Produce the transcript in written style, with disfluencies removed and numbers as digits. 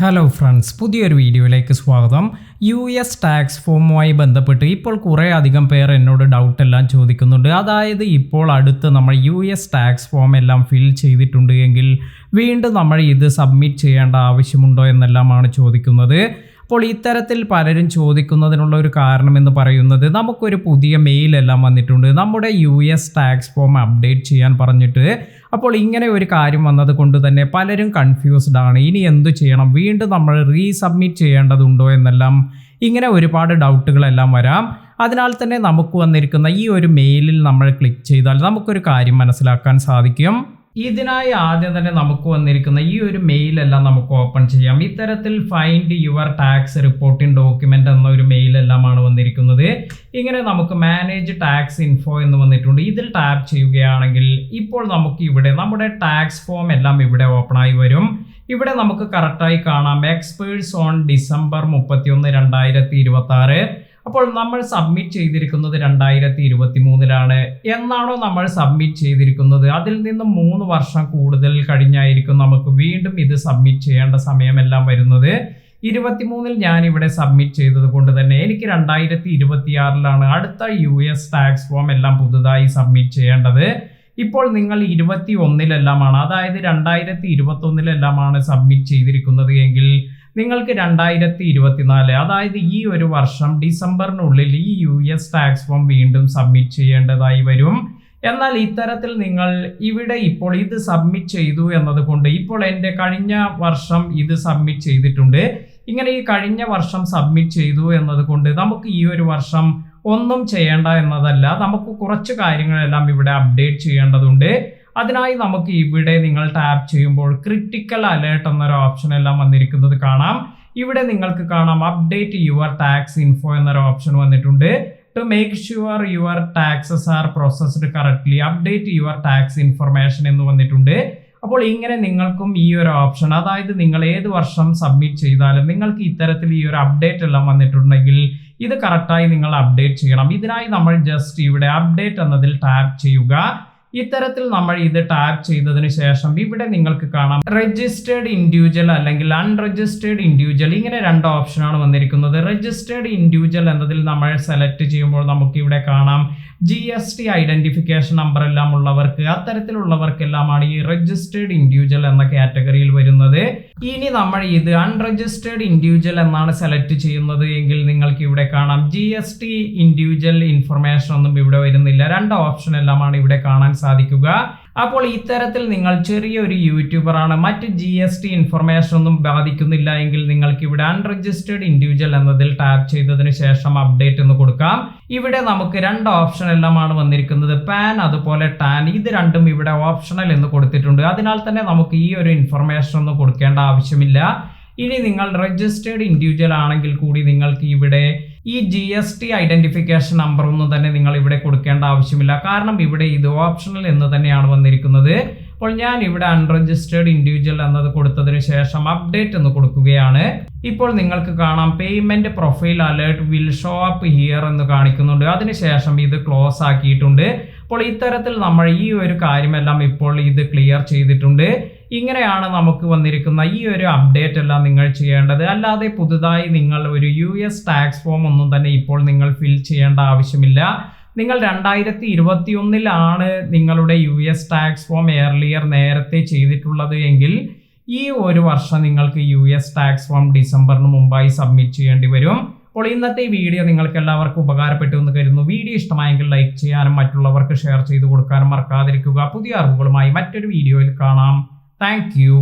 Hello friends, പുതിയൊരു വീഡിയോയിലേക്ക് സ്വാഗതം. US ടാക്സ് ഫോമുമായി ബന്ധപ്പെട്ട് ഇപ്പോൾ കുറേ അധികം പേർ എന്നോട് ഡൗട്ട് എല്ലാം ചോദിക്കുന്നുണ്ട്. അതായത് ഇപ്പോൾ അടുത്ത് നമ്മൾ US ടാക്സ് ഫോം എല്ലാം ഫിൽ ചെയ്തിട്ടുണ്ട് എങ്കിൽ വീണ്ടും നമ്മൾ ഇത് സബ്മിറ്റ് ചെയ്യേണ്ട ആവശ്യമുണ്ടോ എന്നെല്ലാമാണ് ചോദിക്കുന്നത്. അപ്പോൾ ഇത്തരത്തിൽ പലരും ചോദിക്കുന്നതിനുള്ള ഒരു കാരണം എന്ന് പറയുന്നത്, നമുക്കൊരു പുതിയ മെയിലെല്ലാം വന്നിട്ടുണ്ട് നമ്മുടെ US ടാക്സ് ഫോം അപ്ഡേറ്റ് ചെയ്യാൻ പറഞ്ഞിട്ട്. അപ്പോൾ ഇങ്ങനെ ഒരു കാര്യം വന്നത് കൊണ്ട് തന്നെ പലരും കൺഫ്യൂസ്ഡ് ആണ്. ഇനി എന്തു ചെയ്യണം, വീണ്ടും നമ്മൾ റീസബ്മിറ്റ് ചെയ്യേണ്ടതുണ്ടോ എന്നെല്ലാം ഇങ്ങനെ ഒരുപാട് ഡൗട്ടുകളെല്ലാം വരാം. അതിനാൽ തന്നെ നമുക്ക് വന്നിരിക്കുന്ന ഈ ഒരു മെയിലിൽ നമ്മൾ ക്ലിക്ക് ചെയ്താൽ നമുക്കൊരു കാര്യം മനസ്സിലാക്കാൻ സാധിക്കും. ഇതിനായി ആദ്യം തന്നെ നമുക്ക് വന്നിരിക്കുന്ന ഈ ഒരു മെയിലെല്ലാം നമുക്ക് ഓപ്പൺ ചെയ്യാം. ഇത്തരത്തിൽ find your tax reporting document എന്ന ഒരു മെയിലെല്ലാമാണ് വന്നിരിക്കുന്നത്. ഇങ്ങനെ നമുക്ക് മാനേജ് ടാക്സ് ഇൻഫോ എന്ന് വന്നിട്ടുണ്ട്. ഇതിൽ ടാപ്പ് ചെയ്യുകയാണെങ്കിൽ ഇപ്പോൾ നമുക്ക് ഇവിടെ നമ്മുടെ ടാക്സ് ഫോം എല്ലാം ഇവിടെ ഓപ്പൺ ആയി വരും. ഇവിടെ നമുക്ക് കറക്റ്റായി കാണാം എക്സ്പേഴ്സ് ഓൺ ഡിസംബർ 31, 2026. അപ്പോൾ നമ്മൾ സബ്മിറ്റ് ചെയ്തിരിക്കുന്നത് 2023 എന്നാണോ നമ്മൾ സബ്മിറ്റ് ചെയ്തിരിക്കുന്നത്, അതിൽ നിന്ന് 3 വർഷം കൂടുതൽ കഴിഞ്ഞായിരിക്കും നമുക്ക് വീണ്ടും ഇത് സബ്മിറ്റ് ചെയ്യേണ്ട സമയമെല്ലാം വരുന്നത്. 23 ഞാൻ ഇവിടെ സബ്മിറ്റ് ചെയ്തത് കൊണ്ട് തന്നെ എനിക്ക് 2026 അടുത്ത US ടാക്സ് ഫോം എല്ലാം പുതുതായി സബ്മിറ്റ് ചെയ്യേണ്ടത്. ഇപ്പോൾ നിങ്ങൾ 21 അതായത് 2021 സബ്മിറ്റ് ചെയ്തിരിക്കുന്നത് എങ്കിൽ നിങ്ങൾക്ക് 2024 അതായത് ഈ ഒരു വർഷം ഡിസംബറിനുള്ളിൽ ഈ US ടാക്സ് ഫോം വീണ്ടും സബ്മിറ്റ് ചെയ്യേണ്ടതായി വരും. എന്നാൽ ഇത്തരത്തിൽ നിങ്ങൾ ഇവിടെ ഇപ്പോൾ ഇത് സബ്മിറ്റ് ചെയ്തു എന്നതുകൊണ്ട് ഇപ്പോൾ എൻ്റെ കഴിഞ്ഞ വർഷം ഇത് സബ്മിറ്റ് ചെയ്തിട്ടുണ്ട്. ഇങ്ങനെ ഈ കഴിഞ്ഞ വർഷം സബ്മിറ്റ് ചെയ്തു എന്നതുകൊണ്ട് നമുക്ക് ഈ ഒരു വർഷം ഒന്നും ചെയ്യേണ്ട എന്നതല്ല, നമുക്ക് കുറച്ച് കാര്യങ്ങളെല്ലാം ഇവിടെ അപ്ഡേറ്റ് ചെയ്യേണ്ടതുണ്ട്. അതിനായി നമുക്ക് ഇവിടെ നിങ്ങൾ ടാപ്പ് ചെയ്യുമ്പോൾ ക്രിട്ടിക്കൽ അലേർട്ട് എന്നൊരു ഓപ്ഷൻ എല്ലാം വന്നിരിക്കുന്നത് കാണാം. ഇവിടെ നിങ്ങൾക്ക് കാണാം അപ്ഡേറ്റ് യുവർ ടാക്സ് ഇൻഫോ എന്നൊരു ഓപ്ഷൻ വന്നിട്ടുണ്ട്. To make sure your taxes are processed correctly update your tax information എന്ന് വന്നിട്ടുണ്ട്. അപ്പോൾ ഇങ്ങനെ നിങ്ങൾക്കും ഈ ഒരു ഓപ്ഷൻ, അതായത് നിങ്ങൾ ഏത് വർഷം സബ്മിറ്റ് ചെയ്താലും നിങ്ങൾക്ക് ഇത്തരത്തിൽ ഈ ഒരു അപ്ഡേറ്റ് എല്ലാം വന്നിട്ടുണ്ടെങ്കിൽ ഇത് കറക്റ്റായി നിങ്ങൾ അപ്ഡേറ്റ് ചെയ്യണം. ഇതിനായി നമ്മൾ ജസ്റ്റ് ഇവിടെ അപ്ഡേറ്റ് എന്നതിൽ ടാപ്പ് ചെയ്യുക. ഇത്തരത്തിൽ നമ്മൾ ഇത് ടാപ്പ് ചെയ്തതിന് ശേഷം ഇവിടെ നിങ്ങൾക്ക് കാണാം രജിസ്റ്റേർഡ് ഇൻഡിവിജ്വൽ അല്ലെങ്കിൽ അൺരജിസ്റ്റേർഡ് ഇൻഡിവിജ്വൽ, ഇങ്ങനെ 2 ഓപ്ഷനാണ് വന്നിരിക്കുന്നത്. രജിസ്റ്റേർഡ് ഇൻഡിവിജ്വൽ എന്നതിൽ നമ്മൾ സെലക്ട് ചെയ്യുമ്പോൾ നമുക്ക് ഇവിടെ കാണാം GST ഐഡന്റിഫിക്കേഷൻ നമ്പർ എല്ലാം ഉള്ളവർക്ക്, അത്തരത്തിലുള്ളവർക്കെല്ലാമാണ് ഈ രജിസ്റ്റേർഡ് ഇൻഡിവിജ്വൽ എന്ന കാറ്റഗറിയിൽ വരുന്നത്. ഇനി നമ്മൾ ഇത് അൺരജിസ്റ്റേർഡ് ഇൻഡിവിജ്വൽ എന്നാണ് സെലക്ട് ചെയ്യുന്നത് എങ്കിൽ നിങ്ങൾക്ക് ഇവിടെ കാണാം GST ഇൻഡിവിജ്വൽ ഇൻഫർമേഷൻ ഒന്നും ഇവിടെ വരുന്നില്ല. 2 ഓപ്ഷൻ എല്ലാമാണ് ഇവിടെ കാണാൻ സാധിക്കുക. അപ്പോൾ ഇത്തരത്തിൽ നിങ്ങൾ ചെറിയൊരു യൂട്യൂബർ ആണ്, മറ്റ് GST ഇൻഫർമേഷൻ ഒന്നും ബാധിക്കുന്നില്ല എങ്കിൽ നിങ്ങൾക്ക് ഇവിടെ അൺരജിസ്റ്റേർഡ് ഇൻഡിവിജ്വൽ എന്നതിൽ ടാപ്പ് ചെയ്തതിന് ശേഷം അപ്ഡേറ്റ് എന്ന് കൊടുക്കാം. ഇവിടെ നമുക്ക് 2 ഓപ്ഷൻ എല്ലാമാണ് വന്നിരിക്കുന്നത്, പാൻ അതുപോലെ ടാൻ. ഇത് രണ്ടും ഇവിടെ ഓപ്ഷണൽ എന്ന് കൊടുത്തിട്ടുണ്ട്. അതിനാൽ തന്നെ നമുക്ക് ഈ ഒരു ഇൻഫർമേഷൻ ഒന്നും കൊടുക്കേണ്ട ആവശ്യമില്ല. ഇനി നിങ്ങൾ രജിസ്റ്റേർഡ് ഇൻഡിവിജ്വൽ ആണെങ്കിൽ കൂടി നിങ്ങൾക്ക് ഇവിടെ ഈ GST ഐഡന്റിഫിക്കേഷൻ നമ്പർ ഒന്നും തന്നെ നിങ്ങൾ ഇവിടെ കൊടുക്കേണ്ട ആവശ്യമില്ല, കാരണം ഇവിടെ ഇത് ഓപ്ഷണൽ എന്ന് തന്നെയാണ് വന്നിരിക്കുന്നത്. അപ്പോൾ ഞാൻ ഇവിടെ അൺരജിസ്റ്റേർഡ് ഇൻഡിവിജ്വൽ എന്നത് കൊടുത്തതിന് ശേഷം അപ്ഡേറ്റ് എന്ന് കൊടുക്കുകയാണ്. ഇപ്പോൾ നിങ്ങൾക്ക് കാണാം payment profile alert will show up here എന്ന് കാണിക്കുന്നുണ്ട്. അതിനുശേഷം ഇത് ക്ലോസ് ആക്കിയിട്ടുണ്ട്. അപ്പോൾ ഇത്തരത്തിൽ നമ്മൾ ഈ ഒരു കാര്യമെല്ലാം ഇപ്പോൾ ഇത് ക്ലിയർ ചെയ്തിട്ടുണ്ട്. ഇങ്ങനെയാണ് നമുക്ക് വന്നിരിക്കുന്ന ഈ ഒരു അപ്ഡേറ്റ് എല്ലാം നിങ്ങൾ ചെയ്യേണ്ടത്. അല്ലാതെ പുതുതായി നിങ്ങൾ ഒരു US ടാക്സ് ഫോം ഒന്നും തന്നെ ഇപ്പോൾ നിങ്ങൾ ഫിൽ ചെയ്യേണ്ട ആവശ്യമില്ല. നിങ്ങൾ 2021 നിങ്ങളുടെ US ടാക്സ് ഫോം നേരത്തെ ചെയ്തിട്ടുള്ളത് എങ്കിൽ ഈ ഒരു വർഷം നിങ്ങൾക്ക് US ടാക്സ് ഫോം ഡിസംബറിന് മുമ്പായി സബ്മിറ്റ് ചെയ്യേണ്ടി വരും. അപ്പോൾ ഇന്നത്തെ ഈ വീഡിയോ നിങ്ങൾക്ക് എല്ലാവർക്കും ഉപകാരപ്പെട്ടു എന്ന് കരുതുന്നു. വീഡിയോ ഇഷ്ടമായെങ്കിൽ ലൈക്ക് ചെയ്യാനും മറ്റുള്ളവർക്ക് ഷെയർ ചെയ്ത് കൊടുക്കാനും മറക്കാതിരിക്കുക. പുതിയ അറിവുകളുമായി മറ്റൊരു വീഡിയോയിൽ കാണാം. Thank you.